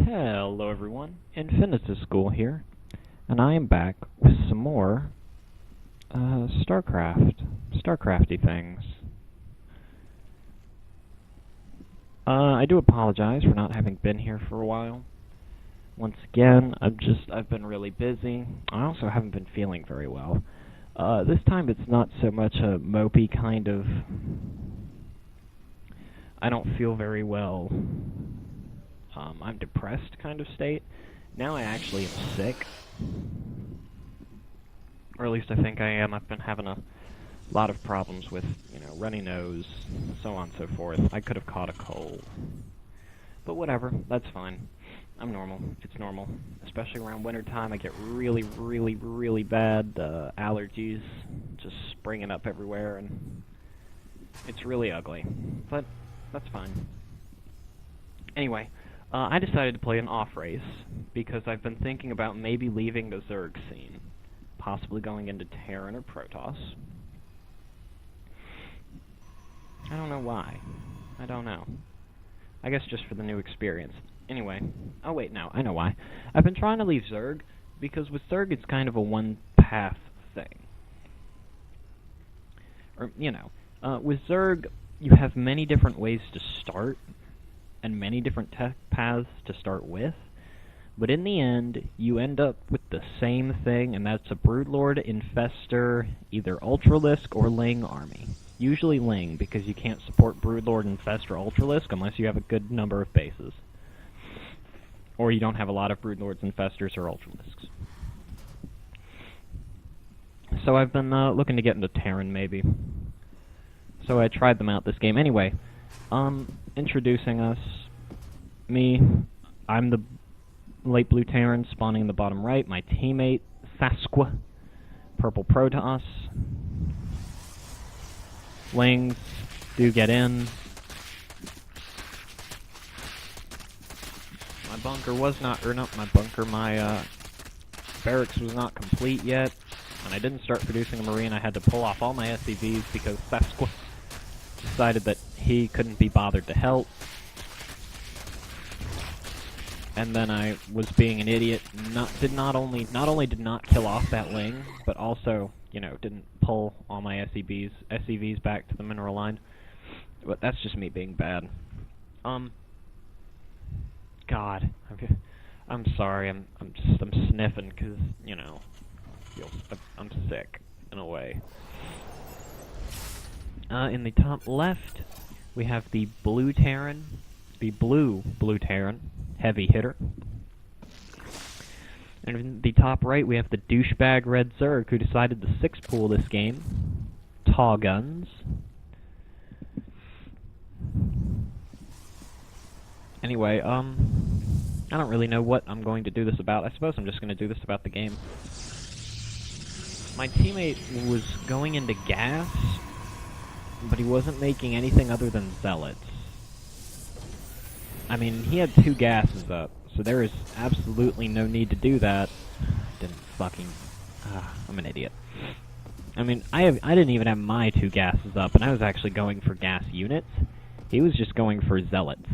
Hello everyone, infinitusGhul here, and I am back with some more StarCrafty things. I do apologize for not having been here for a while. Once again, I've been really busy. I also haven't been feeling very well. This time it's not so much a mopey kind of, I don't feel very well, I'm depressed kind of state. Now I actually am sick. Or at least I think I am. I've been having a lot of problems with, runny nose, so on and so forth. I could have caught a cold. But whatever, that's fine. I'm normal. It's normal. Especially around wintertime, I get really, really, really bad allergies just springing up everywhere, and it's really ugly. But that's fine. Anyway, I decided to play an off race because I've been thinking about maybe leaving the Zerg scene, possibly going into Terran or Protoss. I don't know why. I don't know. I guess just for the new experience. Anyway, oh wait, no, I know why. I've been trying to leave Zerg because with Zerg it's kind of a one-path thing. Or, with Zerg you have many different ways to start, and many different tech paths to start with, but in the end, you end up with the same thing, and that's a Broodlord, Infestor, either Ultralisk or Ling army. Usually Ling, because you can't support Broodlord, Infestor, Ultralisk unless you have a good number of bases. Or you don't have a lot of Broodlords, Infestors, or Ultralisks. So I've been looking to get into Terran, maybe. So I tried them out this game. Anyway, introducing us, me, I'm the light blue Terran spawning in the bottom right, my teammate, Sasqua, purple Protoss. Lings do get in. My bunker was not, or not my bunker, my barracks was not complete yet, and I didn't start producing a Marine. I had to pull off all my SCVs because Sasqua decided that he couldn't be bothered to help. And then I was being an idiot, not only did not kill off that Ling, but also, didn't pull all my SCVs back to the mineral line. But that's just me being bad. God, I'm sorry, I'm sniffing because, I'm sick in a way. In the top left, we have the blue Terran, the blue Terran, heavy hitter. And in the top right, we have the douchebag red Zerg who decided to six-pool this game. Taw guns. Anyway, I don't really know what I'm going to do this about. I suppose I'm just going to do this about the game. My teammate was going into gas, but he wasn't making anything other than zealots. I mean, he had 2 gases up, so there is absolutely no need to do that. I'm an idiot. I mean, I didn't even have my 2 gases up, and I was actually going for gas units. He was just going for zealots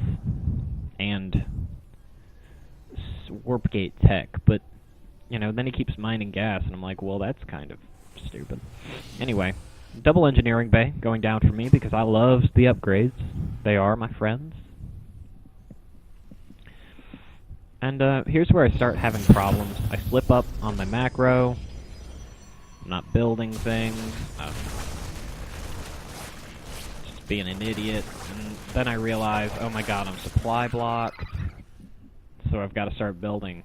and warp gate tech, but then he keeps mining gas, and I'm like, well, that's kind of stupid. Anyway, double engineering bay going down for me because I love the upgrades. They are my friends. And here's where I start having problems. I slip up on my macro. I'm not building things. Just being an idiot. And then I realize, oh my god, I'm supply blocked. So I've got to start building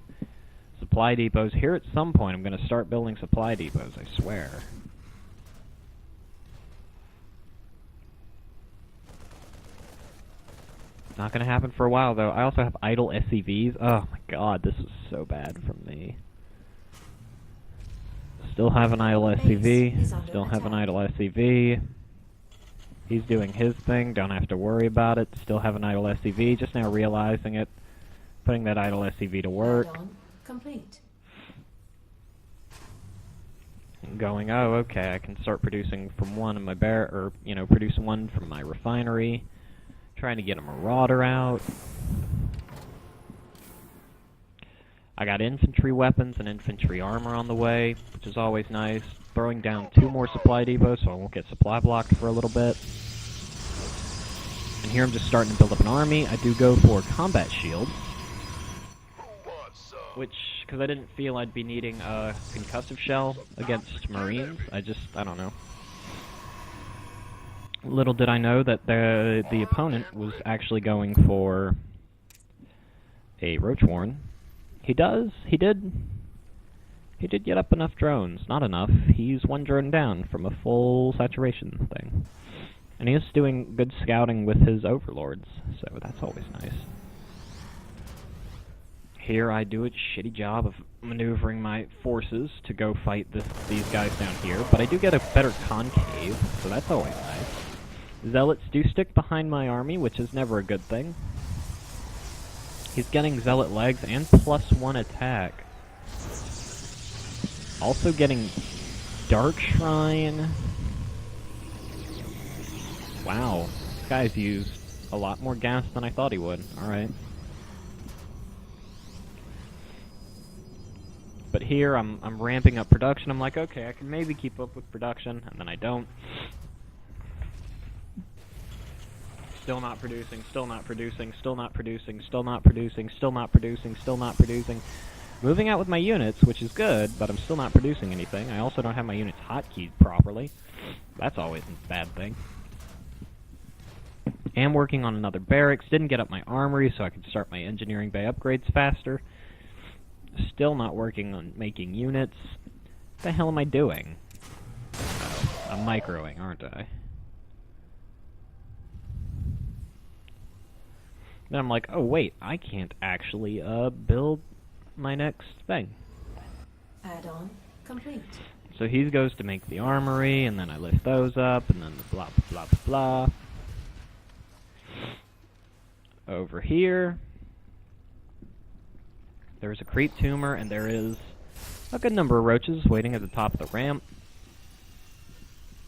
supply depots. Here at some point I'm going to start building supply depots, I swear. Not going to happen for a while, though. I also have idle SCVs. Oh my god, this is so bad from me. Still have an idle SCV. Still have an idle SCV. He's doing his thing. Don't have to worry about it. Still have an idle SCV. Just now realizing it. Putting that idle SCV to work. Complete. Going, oh, okay, I can start producing from one in my produce one from my refinery. Trying to get a Marauder out. I got infantry weapons and infantry armor on the way, which is always nice. Throwing down 2 more supply depots so I won't get supply blocked for a little bit. And here I'm just starting to build up an army. I do go for combat shields, which, because I didn't feel I'd be needing a concussive shell against Marines. I don't know. Little did I know that the opponent was actually going for a Roach Warren. He did get up enough drones. Not enough. He's 1 drone down from a full saturation thing. And he is doing good scouting with his overlords, so that's always nice. Here I do a shitty job of maneuvering my forces to go fight these guys down here, but I do get a better concave, so that's always nice. Zealots do stick behind my army, which is never a good thing. He's getting Zealot legs and +1 attack. Also getting Dark Shrine. Wow, this guy's used a lot more gas than I thought he would. Alright. But here, I'm ramping up production. I'm like, okay, I can maybe keep up with production, and then I don't. Still not producing, still not producing, still not producing, still not producing, still not producing, still not producing. Moving out with my units, which is good, but I'm still not producing anything. I also don't have my units hotkeyed properly. That's always a bad thing. Am working on another barracks. Didn't get up my armory so I could start my engineering bay upgrades faster. Still not working on making units. What the hell am I doing? Oh, I'm microing, aren't I? Then I'm like, oh wait, I can't actually build my next thing. Add-on complete. So he goes to make the armory, and then I lift those up, and then the blah blah blah blah. Over here, there's a creep tumor, and there is a good number of roaches waiting at the top of the ramp.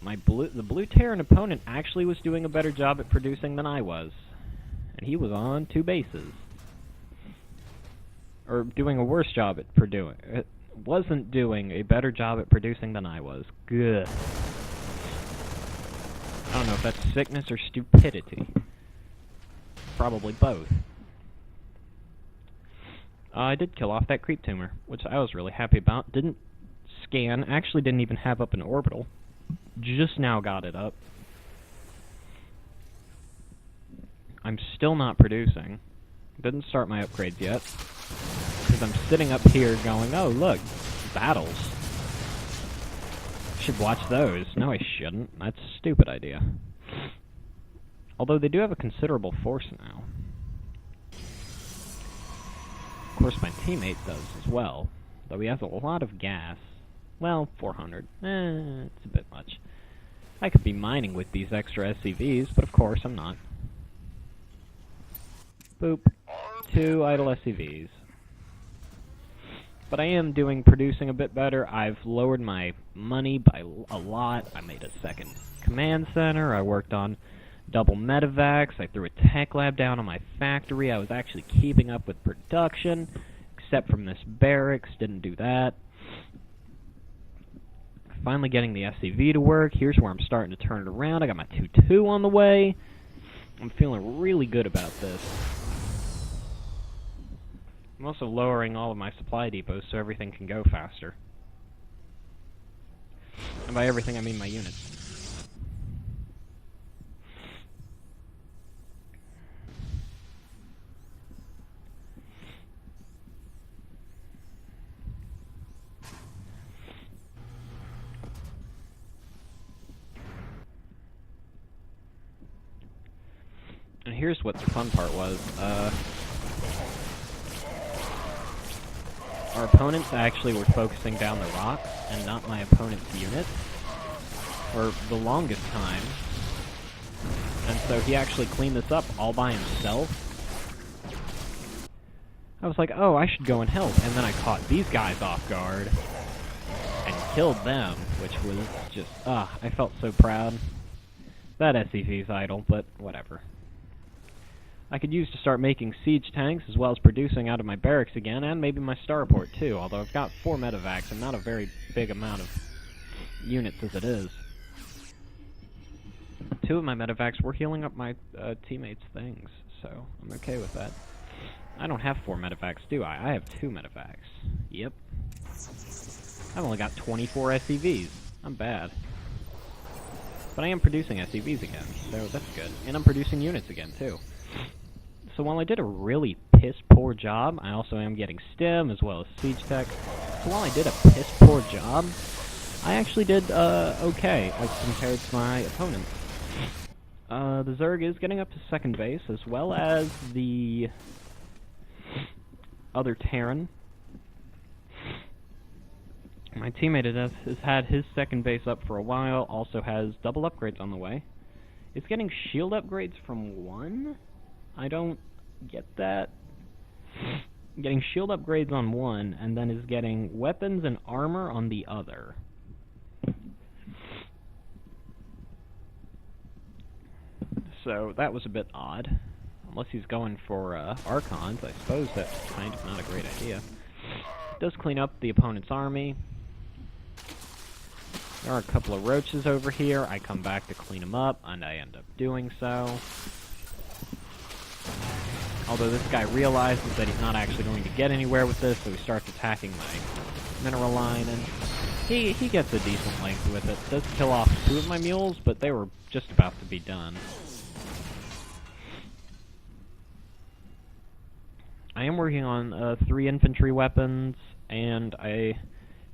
The blue Terran opponent actually was doing a better job at producing than I was. And he was on 2 bases. Or doing a worse job at producing. It wasn't doing a better job at producing than I was. Good. I don't know if that's sickness or stupidity. Probably both. I did kill off that creep tumor, which I was really happy about. Didn't scan, actually didn't even have up an orbital. Just now got it up. I'm still not producing. Didn't start my upgrades yet. Because I'm sitting up here going, oh look, battles. I should watch those. No, I shouldn't. That's a stupid idea. Although they do have a considerable force now. Of course my teammate does as well. Though he has a lot of gas. Well, 400. It's a bit much. I could be mining with these extra SCVs, but of course I'm not. Boop. 2 idle SCVs. But I am producing a bit better. I've lowered my money by a lot. I made a second command center. I worked on double medevacs. I threw a tech lab down on my factory. I was actually keeping up with production, except from this barracks. Didn't do that. Finally getting the SCV to work. Here's where I'm starting to turn it around. I got my 2-2 on the way. I'm feeling really good about this. I'm also lowering all of my supply depots so everything can go faster. And by everything, I mean my units. And here's what the fun part was. Our opponents actually were focusing down the rocks, and not my opponent's units, for the longest time. And so he actually cleaned this up all by himself. I was like, oh, I should go and help, and then I caught these guys off guard, and killed them, which was just, I felt so proud. That SCV's idle, but whatever. I could use to start making siege tanks, as well as producing out of my barracks again, and maybe my starport too, although I've got 4 medevacs and not a very big amount of units as it is. 2 of my medevacs were healing up my teammates' things, so I'm okay with that. I don't have 4 medevacs, do I? I have 2 medevacs. Yep. I've only got 24 SCVs. I'm bad. But I am producing SCVs again, so that's good. And I'm producing units again, too. So while I did a really piss-poor job, I also am getting STEM as well as siege tech. So while I did a piss-poor job, I actually did okay, like compared to my opponents. The Zerg is getting up to 2nd base, as well as the other Terran. My teammate has had his 2nd base up for a while, also has double upgrades on the way. It's getting shield upgrades from 1? I don't get that. Getting shield upgrades on 1, and then is getting weapons and armor on the other. So that was a bit odd. Unless he's going for Archons, I suppose that's kind of not a great idea. Does clean up the opponent's army. There are a couple of roaches over here. I come back to clean them up, and I end up doing so. Although this guy realizes that he's not actually going to get anywhere with this, so he starts attacking my mineral line, and he gets a decent length with it. Does kill off 2 of my mules, but they were just about to be done. I am working on 3 infantry weapons, and I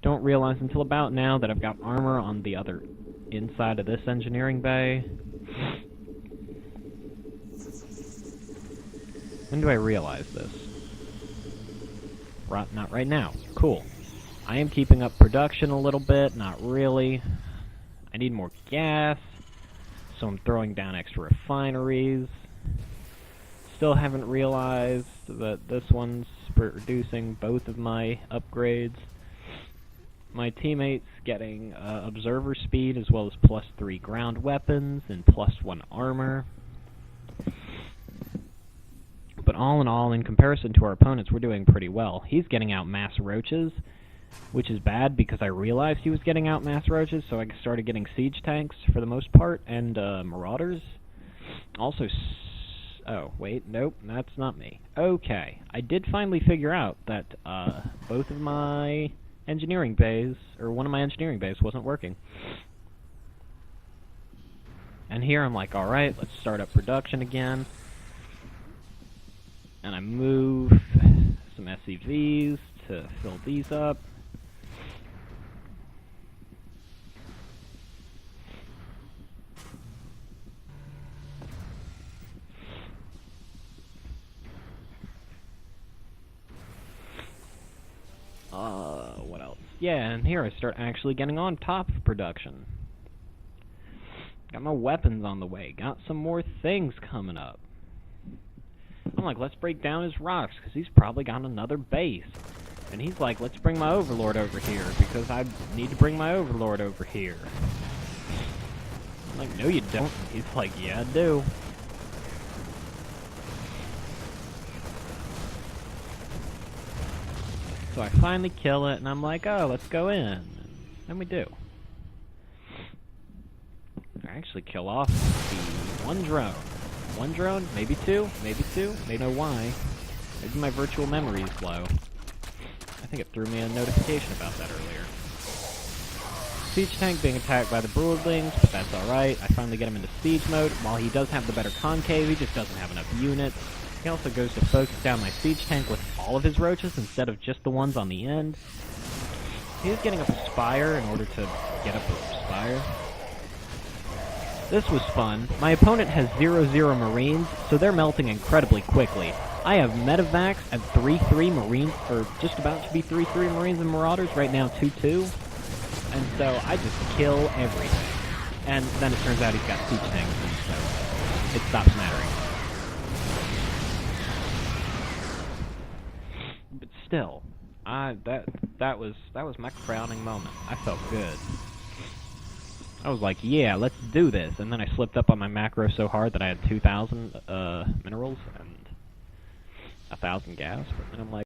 don't realize until about now that I've got armor on the other inside of this engineering bay. When do I realize this? Not right now. Cool. I am keeping up production a little bit, not really. I need more gas, so I'm throwing down extra refineries. Still haven't realized that this one's producing both of my upgrades. My teammate's getting observer speed as well as +3 ground weapons and +1 armor. But all in all, in comparison to our opponents, we're doing pretty well. He's getting out mass roaches, which is bad because I realized he was getting out mass roaches, so I started getting siege tanks for the most part, and marauders. Also, oh, wait, nope, that's not me. Okay, I did finally figure out that both of my engineering bays, or one of my engineering bays wasn't working. And here I'm like, alright, let's start up production again. And I move some SCVs to fill these up. What else? Yeah, and here I start actually getting on top of production. Got my weapons on the way. Got some more things coming up. I'm like, let's break down his rocks, because he's probably got another base. And he's like, let's bring my overlord over here, because I need to bring my overlord over here. I'm like, no you don't. He's like, yeah I do. So I finally kill it, and I'm like, oh, let's go in. And we do. I actually kill off the 1 drone. 1 drone, maybe 2, maybe 2, maybe know why. Maybe my virtual memory is low. I think it threw me a notification about that earlier. Siege tank being attacked by the broodlings, but that's alright. I finally get him into siege mode. While he does have the better concave, he just doesn't have enough units. He also goes to focus down my siege tank with all of his roaches instead of just the ones on the end. He's getting up a spire in order to get up a spire. This was fun. My opponent has 0-0 Marines, so they're melting incredibly quickly. I have medevacs at 3-3 Marines, or just about to be 3-3 Marines and Marauders, right now 2-2. And so I just kill everything. And then it turns out he's got siege tanks, and so it stops mattering. But still, that was my crowning moment. I felt good. I was like, yeah, let's do this. And then I slipped up on my macro so hard that I had 2,000 minerals and 1,000 gas. And I'm like,